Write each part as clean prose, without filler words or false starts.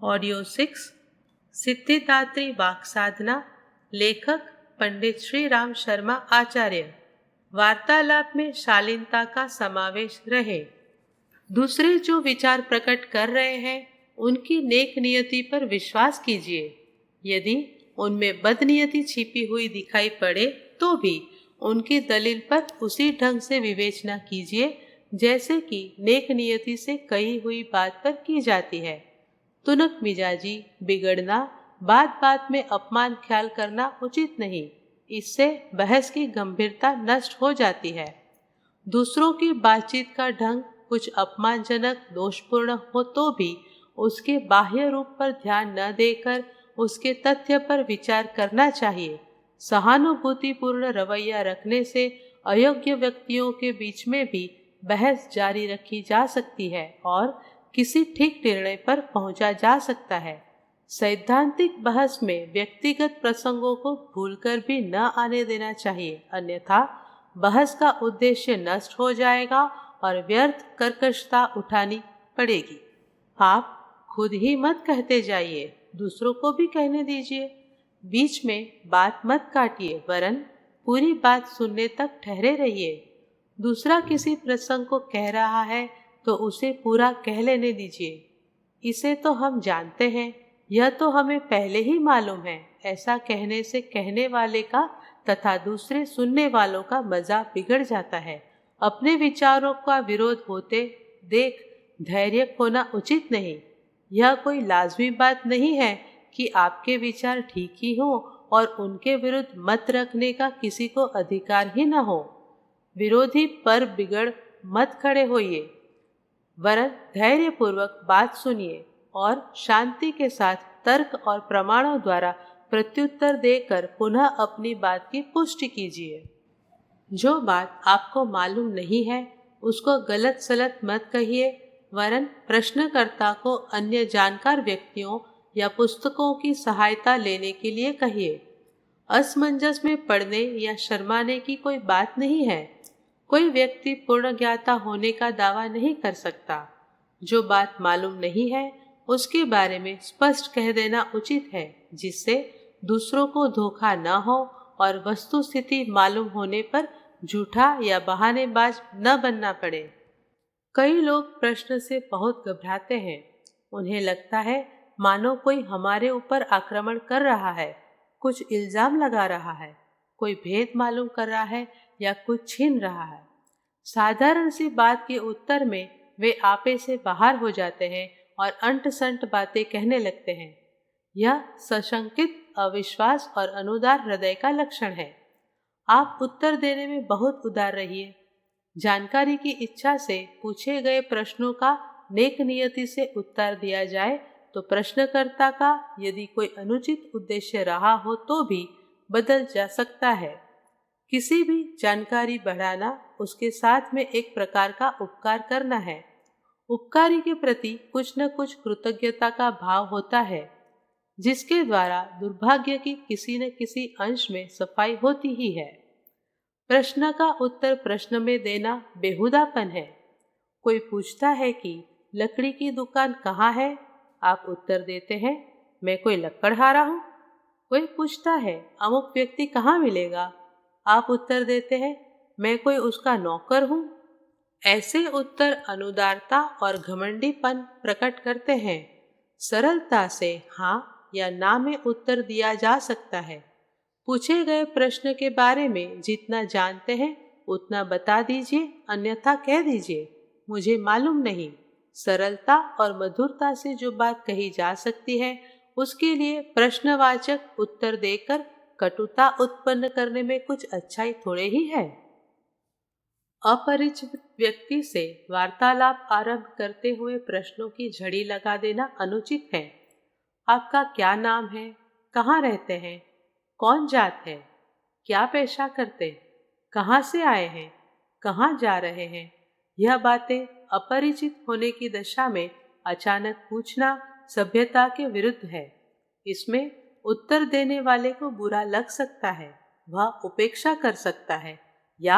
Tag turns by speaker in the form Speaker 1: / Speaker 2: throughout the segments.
Speaker 1: Audio 6 Siddhidatri वाक साधना। लेखक पंडित श्री राम शर्मा आचार्य। वार्तालाप में शालीनता का समावेश रहे। दूसरे जो विचार प्रकट कर रहे हैं उनकी नेक नियति पर विश्वास कीजिए। यदि उनमें बदनियति छिपी हुई दिखाई पड़े तो भी उनकी दलील पर उसी ढंग से विवेचना कीजिए जैसे कि नेक नियति से कही हुई बात पर की जाती है। तुनक मिजाजी, बिगड़ना, बात बात में अपमान ख्याल करना उचित नहीं। इससे बहस की गंभीरता नष्ट हो जाती है। दूसरों की बातचीत का ढंग कुछ अपमानजनक, दोषपूर्ण हो तो भी उसके बाह्य रूप पर ध्यान न देकर उसके तथ्य पर विचार करना चाहिए। सहानुभूतिपूर्ण रवैया रखने से अयोग्य व्यक्तियों के बीच में भी बहस जारी रखी जा सकती है और किसी ठीक निर्णय पर पहुंचा जा सकता है। सैद्धांतिक बहस में व्यक्तिगत प्रसंगों को भूलकर भी न आने देना चाहिए, अन्यथा बहस का उद्देश्य नष्ट हो जाएगा और व्यर्थ कर्कशता उठानी पड़ेगी। आप खुद ही मत कहते जाइए, दूसरों को भी कहने दीजिए। बीच में बात मत काटिए, वरन पूरी बात सुनने तक ठहरे रहिए। दूसरा किसी प्रसंग को कह रहा है तो उसे पूरा कह लेने दीजिए। इसे तो हम जानते हैं, यह तो हमें पहले ही मालूम है। ऐसा कहने से कहने वाले का तथा दूसरे सुनने वालों का मजा बिगड़ जाता है। अपने विचारों का विरोध होते देख धैर्य खोना उचित नहीं। यह कोई लाजमी बात नहीं है कि आपके विचार ठीक ही हो और उनके विरुद्ध मत रखने का किसी को अधिकार ही न हो। विरोधी पर बिगड़ मत खड़े होइए, वरन धैर्यपूर्वक बात सुनिए और शांति के साथ तर्क और प्रमाणों द्वारा प्रत्युत्तर देकर पुनः अपनी बात की पुष्टि कीजिए। जो बात आपको मालूम नहीं है उसको गलत सलत मत कहिए, वरन प्रश्नकर्ता को अन्य जानकार व्यक्तियों या पुस्तकों की सहायता लेने के लिए कहिए। असमंजस में पड़ने या शर्माने की कोई बात नहीं है। कोई व्यक्ति पूर्ण ज्ञाता होने का दावा नहीं कर सकता। जो बात मालूम नहीं है उसके बारे में स्पष्ट कह देना उचित है, जिससे दूसरों को धोखा न हो और वस्तु स्थिति मालूम होने पर झूठा या बहानेबाज न बनना पड़े। कई लोग प्रश्न से बहुत घबराते हैं। उन्हें लगता है मानो कोई हमारे ऊपर आक्रमण कर रहा है, कुछ इल्जाम लगा रहा है, कोई भेद मालूम कर रहा है या कुछ छीन रहा है। साधारण सी बात के उत्तर में वे आपे से बाहर हो जाते हैं और अंट संट बातें कहने लगते हैं। यह सशंकित, अविश्वास और अनुदार हृदय का लक्षण है। आप उत्तर देने में बहुत उदार रहिए। जानकारी की इच्छा से पूछे गए प्रश्नों का नेक नियति से उत्तर दिया जाए तो प्रश्नकर्ता का यदि कोई अनुचित उद्देश्य रहा हो तो भी बदल जा सकता है। किसी भी जानकारी बढ़ाना उसके साथ में एक प्रकार का उपकार करना है। उपकारी के प्रति कुछ न कुछ कृतज्ञता का भाव होता है, जिसके द्वारा दुर्भाग्य की किसी न किसी अंश में सफाई होती ही है। प्रश्न का उत्तर प्रश्न में देना बेहुदापन है। कोई पूछता है कि लकड़ी की दुकान कहाँ है, आप उत्तर देते हैं मैं कोई लकड़हारा हूँ। कोई पूछता है अमुक व्यक्ति कहाँ मिलेगा, आप उत्तर देते हैं मैं कोई उसका नौकर हूँ। ऐसे उत्तर अनुदारता और घमंडीपन प्रकट करते हैं। सरलता से हाँ या ना में उत्तर दिया जा सकता है। पूछे गए प्रश्न के बारे में जितना जानते हैं उतना बता दीजिए, अन्यथा कह दीजिए मुझे मालूम नहीं। सरलता और मधुरता से जो बात कही जा सकती है उसके लिए प्रश्नवाचक उत्तर देकर कटुता उत्पन्न करने में कुछ अच्छाई थोड़े ही है। अपरिचित व्यक्ति से वार्तालाप आरंभ करते हुए प्रश्नों की झड़ी लगा देना अनुचित है। आपका क्या नाम है, कहाँ रहते हैं, कौन जात है, क्या पेशा करते, कहाँ से आए हैं, कहाँ जा रहे हैं, यह बातें अपरिचित होने की दशा में अचानक पूछना सभ्यता के विरुद्ध है। इसमें उत्तर देने वाले को बुरा लग सकता है, वह उपेक्षा कर सकता है या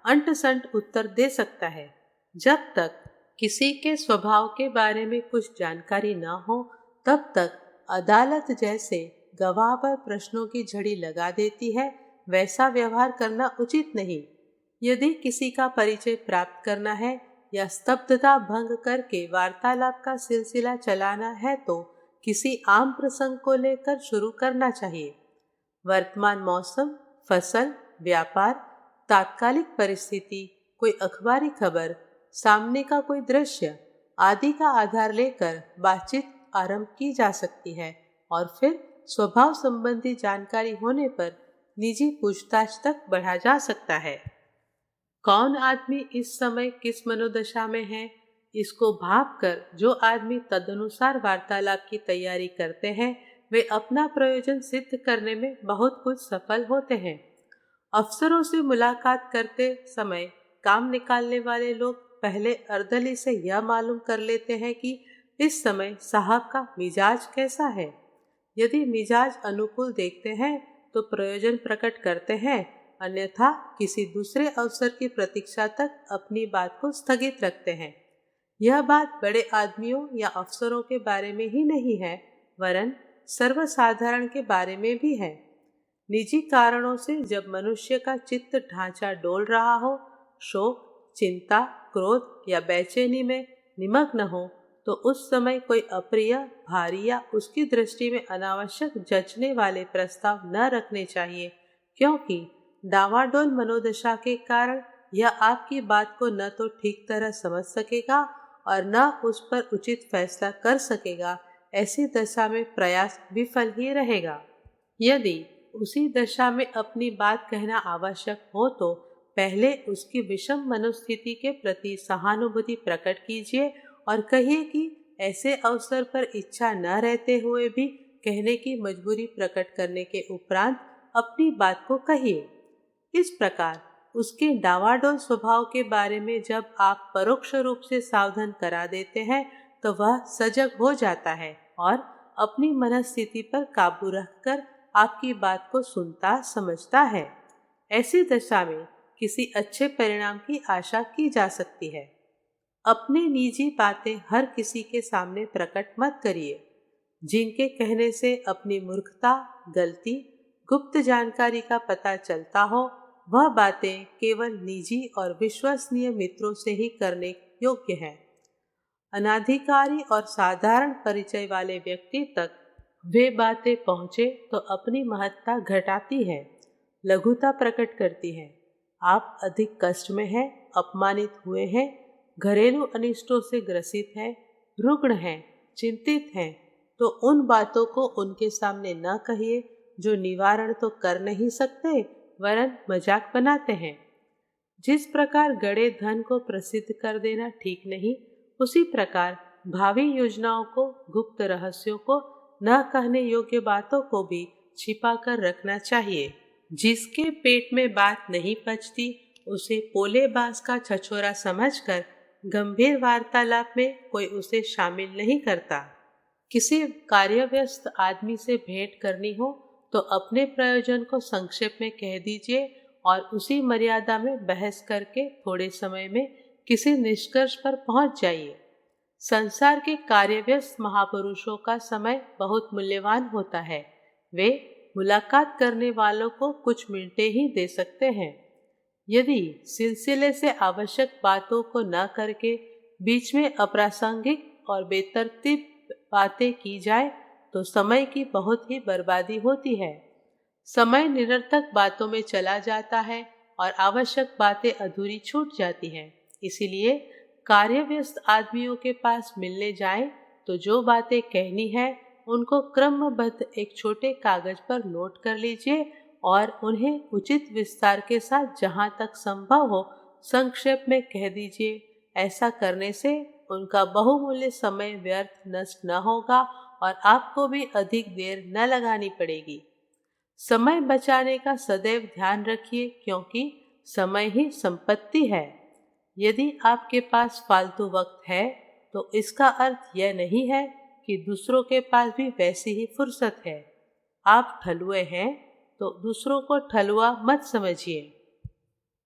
Speaker 1: अंट संट उत्तर दे सकता है। जब तक किसी के स्वभाव के बारे में कुछ जानकारी न हो तब तक अदालत जैसे गवाह पर प्रश्नों की झड़ी लगा देती है, वैसा व्यवहार करना उचित नहीं। यदि किसी का परिचय प्राप्त करना है या स्तब्धता भंग करके वार्तालाप का सिलसिला चलाना है तो किसी आम प्रसंग को लेकर शुरू करना चाहिए। वर्तमान मौसम, फसल, व्यापार, तात्कालिक परिस्थिति, कोई अखबारी खबर, सामने का कोई दृश्य आदि का आधार लेकर बातचीत आरंभ की जा सकती है और फिर स्वभाव संबंधी जानकारी होने पर निजी पूछताछ तक बढ़ा जा सकता है। कौन आदमी इस समय किस मनोदशा में है, इसको भांपकर जो आदमी तदनुसार वार्तालाप की तैयारी करते हैं वे अपना प्रयोजन सिद्ध करने में बहुत कुछ सफल होते हैं। अफसरों से मुलाकात करते समय काम निकालने वाले लोग पहले अर्दली से यह मालूम कर लेते हैं कि इस समय साहब का मिजाज कैसा है। यदि मिजाज अनुकूल देखते हैं तो प्रयोजन प्रकट करते हैं, अन्यथा किसी दूसरे अवसर की प्रतीक्षा तक अपनी बात को स्थगित रखते हैं। यह बात बड़े आदमियों या अफसरों के बारे में ही नहीं है, वरन सर्वसाधारण के बारे में भी है। निजी कारणों से जब मनुष्य का चित्त ढांचा डोल रहा हो, शोक, चिंता, क्रोध या बेचैनी में निमग्न हो, तो उस समय कोई अप्रिय, भारी या उसकी दृष्टि में अनावश्यक जचने वाले प्रस्ताव न रखने चाहिए, क्योंकि डावाडोल मनोदशा के कारण यह आपकी बात को न तो ठीक तरह समझ सकेगा और न उस पर उचित फैसला कर सकेगा। ऐसी दशा में प्रयास विफल ही रहेगा। यदि उसी दशा में अपनी बात कहना आवश्यक हो तो पहले उसकी विषम मनोस्थिति के प्रति सहानुभूति प्रकट कीजिए और कहिए कि ऐसे अवसर पर इच्छा न रहते हुए भी कहने की मजबूरी प्रकट करने के उपरांत अपनी बात को कहिए। इस प्रकार उसके डावाडोल स्वभाव के बारे में जब आप परोक्ष रूप से सावधान करा देते हैं तो वह सजग हो जाता है और अपनी मनस्थिति पर काबू रखकर आपकी बात को सुनता समझता है। ऐसी दशा में किसी अच्छे परिणाम की आशा की जा सकती है। अपनी निजी बातें हर किसी के सामने प्रकट मत करिए। जिनके कहने से अपनी मूर्खता, गलती, गुप्त जानकारी का पता चलता हो, वह बातें केवल निजी और विश्वसनीय मित्रों से ही करने योग्य है। अनाधिकारी और साधारण परिचय वाले व्यक्ति तक वे बातें पहुँचे तो अपनी महत्ता घटाती है, लघुता प्रकट करती है। आप अधिक कष्ट में हैं, अपमानित हुए हैं, घरेलू अनिष्टों से ग्रसित हैं, रुग्ण हैं, चिंतित हैं, तो उन बातों को उनके सामने न कहिए जो निवारण तो कर नहीं सकते वरन मजाक बनाते हैं। जिस प्रकार गड़े धन को प्रसिद्ध कर देना ठीक नहीं, उसी प्रकार भावी योजनाओं को, गुप्त रहस्यों को, न कहने योग्य बातों को भी छिपा कर रखना चाहिए। जिसके पेट में बात नहीं पचती उसे पोले बाज का छछोरा समझकर गंभीर वार्तालाप में कोई उसे शामिल नहीं करता। किसी कार्यव्यस्त आदमी से भेंट करनी हो तो अपने प्रयोजन को संक्षेप में कह दीजिए और उसी मर्यादा में बहस करके थोड़े समय में किसी निष्कर्ष पर पहुंच जाइए। संसार के कार्यव्यस्त महापुरुषों का समय बहुत मूल्यवान होता है। वे मुलाकात करने वालों को कुछ मिनटें ही दे सकते हैं। यदि सिलसिले से आवश्यक बातों को न करके बीच में अप्रासंगिक और बेतरतीब बातें की जाए तो समय की बहुत ही बर्बादी होती है। समय निरर्थक बातों में चला जाता है और आवश्यक बातें अधूरी छूट जाती हैं। इसीलिए कार्यव्यस्त आदमियों के पास मिलने जाएं तो जो बातें कहनी है उनको क्रमबद्ध एक छोटे कागज पर नोट कर लीजिए और उन्हें उचित विस्तार के साथ जहां तक संभव हो संक्षेप में कह दीजिए। ऐसा करने से उनका बहुमूल्य समय व्यर्थ नष्ट न होगा और आपको भी अधिक देर न लगानी पड़ेगी। समय बचाने का सदैव ध्यान रखिए, क्योंकि समय ही संपत्ति है। यदि आपके पास फालतू वक्त है तो इसका अर्थ यह नहीं है कि दूसरों के पास भी वैसी ही फुर्सत है। आप ठलुए हैं तो दूसरों को ठलुआ मत समझिए।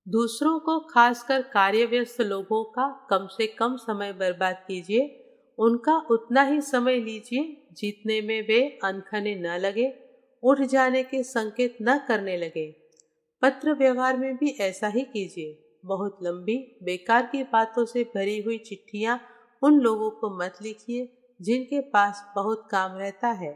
Speaker 1: दूसरों को, खासकर कार्यव्यस्त लोगों का, कम से कम समय बर्बाद कीजिए। उनका उतना ही समय लीजिए जितने में वे अनखने न लगे, उठ जाने के संकेत न करने लगे। पत्र व्यवहार में भी ऐसा ही कीजिए। बहुत लंबी बेकार की बातों से भरी हुई चिट्ठियां उन लोगों को मत लिखिए जिनके पास बहुत काम रहता है।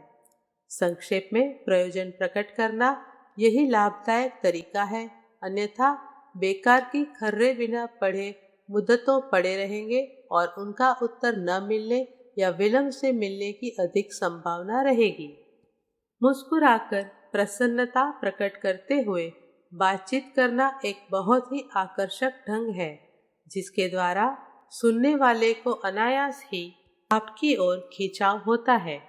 Speaker 1: संक्षेप में प्रयोजन प्रकट करना यही लाभदायक तरीका है, अन्यथा बेकार की खर्रे बिना पढ़े मुद्दतों पड़े रहेंगे और उनका उत्तर न मिलने या विलंब से मिलने की अधिक संभावना रहेगी। मुस्कुराकर प्रसन्नता प्रकट करते हुए बातचीत करना एक बहुत ही आकर्षक ढंग है, जिसके द्वारा सुनने वाले को अनायास ही आपकी ओर खिंचाव होता है।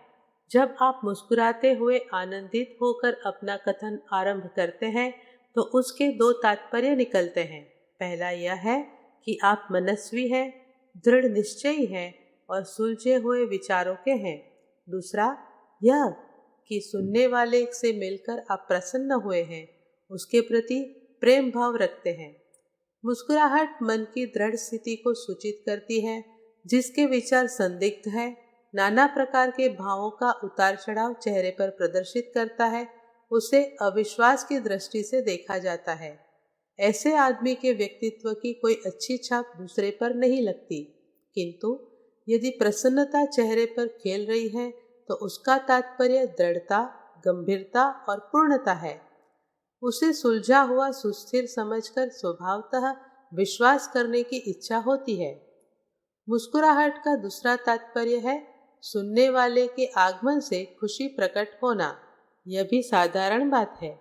Speaker 1: जब आप मुस्कुराते हुए आनंदित होकर अपना कथन आरंभ करते हैं तो उसके दो तात्पर्य निकलते हैं। पहला यह है कि आप मनस्वी हैं, दृढ़ निश्चयी हैं और सुलझे हुए विचारों के हैं। दूसरा यह कि सुनने वाले से मिलकर आप प्रसन्न हुए हैं, उसके प्रति प्रेम भाव रखते हैं। मुस्कुराहट मन की दृढ़ स्थिति को सूचित करती है, जिसके विचार संदिग्ध है, नाना प्रकार के भावों का उतार चढ़ाव चेहरे पर प्रदर्शित करता है, उसे अविश्वास की दृष्टि से देखा जाता है। ऐसे आदमी के व्यक्तित्व की कोई अच्छी छाप दूसरे पर नहीं लगती, किंतु यदि प्रसन्नता चेहरे पर खेल रही है तो उसका तात्पर्य दृढ़ता, गंभीरता और पूर्णता है। उसे सुलझा हुआ सुस्थिर समझकर स्वभावतः विश्वास करने की इच्छा होती है। मुस्कुराहट का दूसरा तात्पर्य है सुनने वाले के आगमन से खुशी प्रकट होना। यह भी साधारण बात है।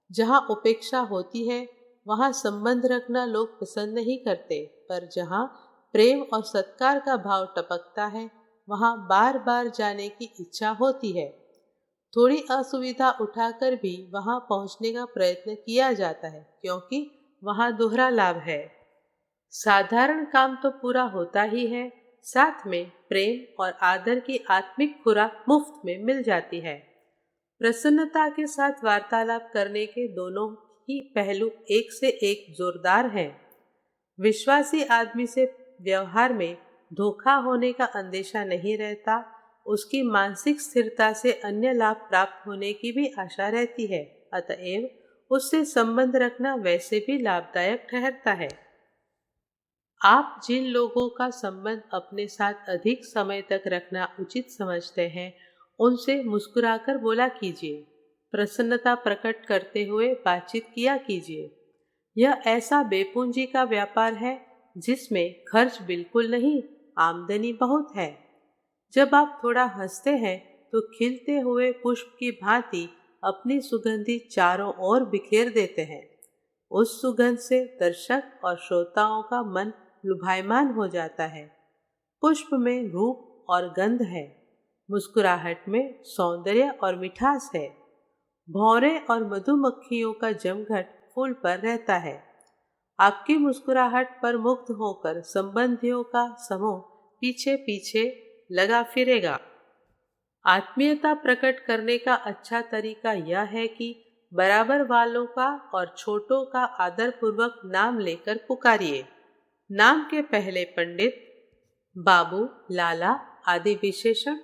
Speaker 1: जहाँ उपेक्षा होती है वहाँ संबंध रखना लोग पसंद नहीं करते, पर जहाँ प्रेम और सत्कार का भाव टपकता है वहाँ बार बार जाने की इच्छा होती है। थोड़ी असुविधा उठाकर भी वहाँ पहुँचने का प्रयत्न किया जाता है, क्योंकि वहाँ दोहरा लाभ है। साधारण काम तो पूरा होता ही है, साथ में प्रेम और आदर की आत्मिक खुराक मुफ्त में मिल जाती है। प्रसन्नता के साथ वार्तालाप करने के दोनों ही पहलू एक से एक जोरदार हैं। विश्वासी आदमी से व्यवहार में धोखा होने का अंदेशा नहीं रहता, उसकी मानसिक स्थिरता से अन्य लाभ प्राप्त होने की भी आशा रहती है, अतएव उससे संबंध रखना वैसे भी लाभदायक ठहरता है। आप जिन लोगों का संबंध अपने साथ अधिक समय तक रखना उचित समझते हैं, उनसे मुस्कुराकर बोला कीजिए, प्रसन्नता प्रकट करते हुए बातचीत किया कीजिए। यह ऐसा बेपूंजी का व्यापार है जिसमें खर्च बिल्कुल नहीं, आमदनी बहुत है। जब आप थोड़ा हंसते हैं तो खिलते हुए पुष्प की भांति अपनी सुगंधि चारों ओर बिखेर देते हैं। उस सुगंध से दर्शक और श्रोताओं का मन लुभायमान हो जाता है। पुष्प में रूप और गंध है, मुस्कुराहट में सौंदर्य और मिठास है। भौरे और मधुमक्खियों का जमघट फूल पर रहता है। आपकी मुस्कुराहट पर मुग्ध होकर संबंधियों का समूह पीछे पीछे लगा फिरेगा। आत्मीयता प्रकट करने का अच्छा तरीका यह है कि बराबर वालों का और छोटों का आदर पूर्वक नाम लेकर पुकारिए। नाम के पहले पंडित, बाबू, लाला आदि विशेषण,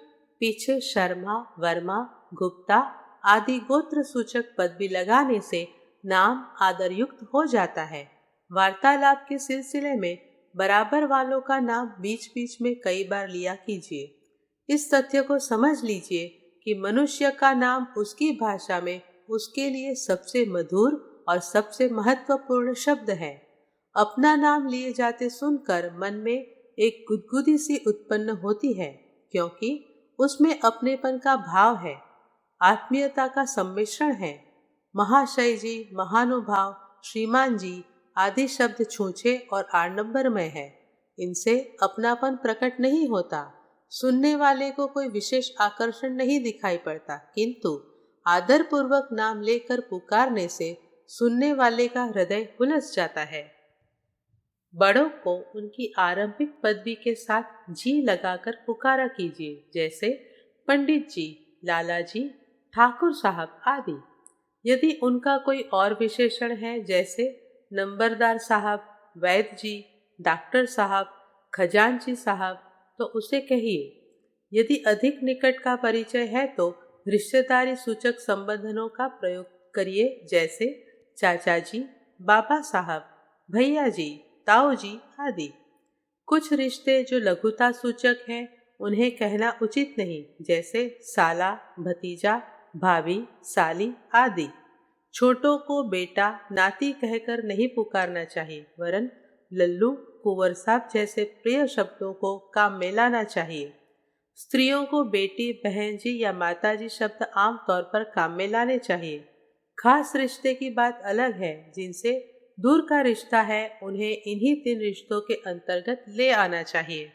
Speaker 1: पीछे शर्मा, वर्मा, गुप्ता आदि गोत्र सूचक पद भी लगाने से नाम आदरयुक्त हो जाता है। वार्तालाप के सिलसिले में बराबर वालों का नाम बीच बीच में कई बार लिया कीजिए। इस तथ्य को समझ लीजिए कि मनुष्य का नाम उसकी भाषा में उसके लिए सबसे मधुर और सबसे महत्वपूर्ण शब्द है। अपना नाम लिए जाते सुनकर मन में एक गुदगुदी सी उत्पन्न होती है, क्योंकि उसमें अपनेपन का भाव है, आत्मीयता का सम्मिश्रण है। महाशय जी, महानुभाव, श्रीमान जी आदि शब्द छूछे और आडंबरमय है। इनसे अपनापन प्रकट नहीं होता। सुनने वाले को कोई विशेष आकर्षण नहीं दिखाई पड़ता, किंतु आदर पूर्वक नाम लेकर पुकारने से सुनने वाले का हृदय उलझ जाता है। बड़ों को उनकी आरंभिक पदवी के साथ जी लगाकर पुकारा कीजिए, जैसे पंडित जी, लाला जी, ठाकुर साहब आदि। यदि उनका कोई और विशेषण है, जैसे नंबरदार साहब, वैद्य जी, डॉक्टर साहब, खजांची साहब, तो उसे कहिए। यदि अधिक निकट का परिचय है तो रिश्तेदारी सूचक संबोधनों का प्रयोग करिए, जैसे चाचा जी, बाबा साहब, भैया जी, ताऊ जी आदि। कुछ रिश्ते जो लघुता सूचक हैं उन्हें कहना उचित नहीं, जैसे साला, भतीजा, भाभी, साली आदि। छोटों को बेटा, नाती कहकर नहीं पुकारना चाहिए, वरन लल्लू, कुंवर साहब जैसे प्रिय शब्दों को काम में लाना चाहिए। स्त्रियों को बेटी, बहन जी या माता जी शब्द आमतौर पर काम में लाने चाहिए। खास रिश्ते की बात अलग है, जिनसे दूर का रिश्ता है उन्हें इन्हीं 3 रिश्तों के अंतर्गत ले आना चाहिए।